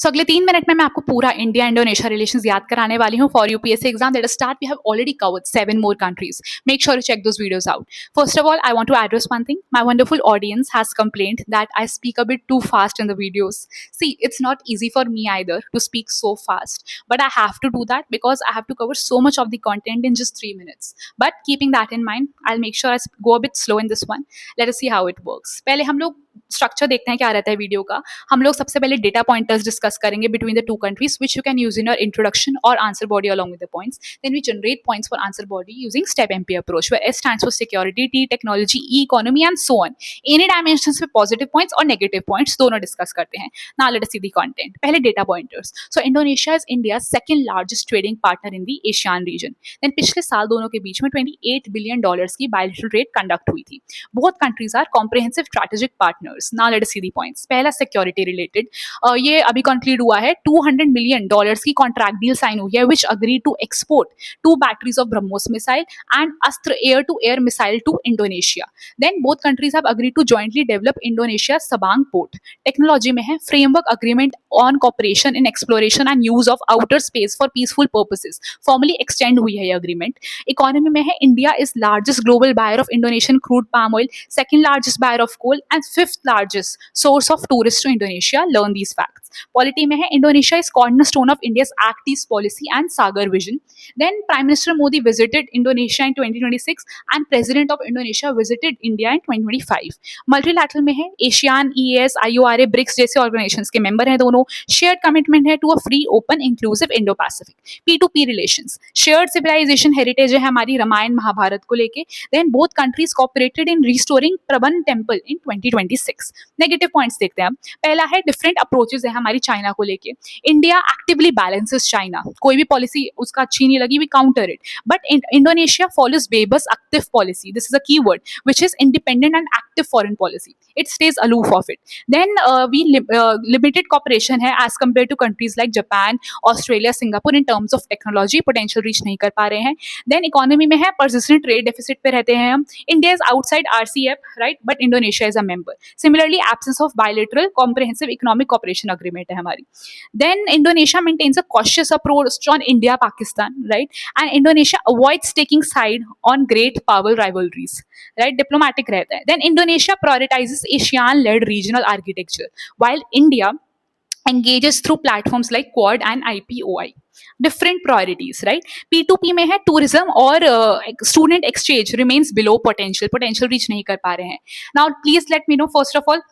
अगले 3 मिनट में मैं आपको पूरा इंडिया इंडोनेशिया रिलेशंस याद कराने वाली हूँ for UPSC exam that start we have already covered 7 more countries. Make sure to check those videos out. First of all, I want to address one thing. My wonderful audience has complained that I speak a bit too fast in the videos. See, it's not easy for me either to speak so fast, but I have to do that because I have to cover so much of the content in just 3 minutes. But keeping that in mind, I'll make sure I go a bit slow in this one. Let us see how it works. पहले हम लोग structure देखते हैं क्या रहता है video का. हम लोग सबसे पहले डेटा पॉइंटर्स डिस्कस करेंगे between the two countries which you can use in your introduction और answer body along with the points. Then we generate points for answer body using STEMP approach where S stands for security, T technology, E economy and so on. Any dimensions में positive points और negative points दोनों discuss करते हैं. Now let us see the content. पहले data pointers. So Indonesia is India second largest trading partner in the ASEAN region. Then पिछले साल दोनों के बीच में $28 बिलियन की बायलैटरल ट्रेड कंडक्ट हुई थी. Both countries are comprehensive strategic partners. Now let us see the points. पहला security related. ये अभी कंक्लूड हुआ है. $200 मिलियन की कॉन्ट्रैक्ट डील साइन हुई है which agree to export 2 batteries of BrahMos missile and Astra air to air missile to Indonesia. Then both countries have agree to jointly develop Indonesia Sabang port. Technology में है framework agreement on cooperation in exploration and use of outer space for peaceful purposes. Formally extend हुई है ये agreement. Economy में है India is largest global buyer of Indonesian crude palm oil, second largest buyer of coal and fifth largest source of tourists to Indonesia. Learn these facts. Polity में है Indonesia is cornerstone of India's Act East policy and Sagar vision. Then Prime Minister Modi visited Indonesia in 2026 and President of Indonesia visited India in 2025. Multilateral में है ASEAN, EAS, IORA, BRICS जैसे organizations के member हैं दोनों. Shared commitment है to a free, open, inclusive Indo-Pacific. P2P relations. Shared civilization heritage है हमारी रामायण महाभारत को लेके. Then both countries cooperated in restoring Praban Temple in 2026. Negative points देखते हैं हम. पहला है डिफरेंट अप्रोचेस है हमारी चाइना को लेके. India actively balances China. कोई भी पॉलिसी उसका अच्छी नहीं लगी, we counter it. But Indonesia follows bebas active policy. This is a key word which is independent and active foreign policy. It stays aloof of it. Then we limited cooperation है as compare to countries like Japan, Australia, Singapore in terms of technology. Potential reach नहीं कर पा रहे हैं. Then economy में है persistent trade deficit पे रहते हैं हम. India is outside RCF, right, but Indonesia is a member. Similarly absence of bilateral comprehensive economic cooperation agreement है हमारी. Then Indonesia maintains a cautious approach on India Pakistan, right, and Indonesia avoids taking side on great power rivalries, right, diplomatic रहता है. Then Indonesia prioritizes ASEAN led regional architecture while India engages through platforms like Quad and IPOI. Different priorities, right? P2P में है tourism और student exchange remains below potential reach नहीं कर पा रहे हैं. Now please let me know first of all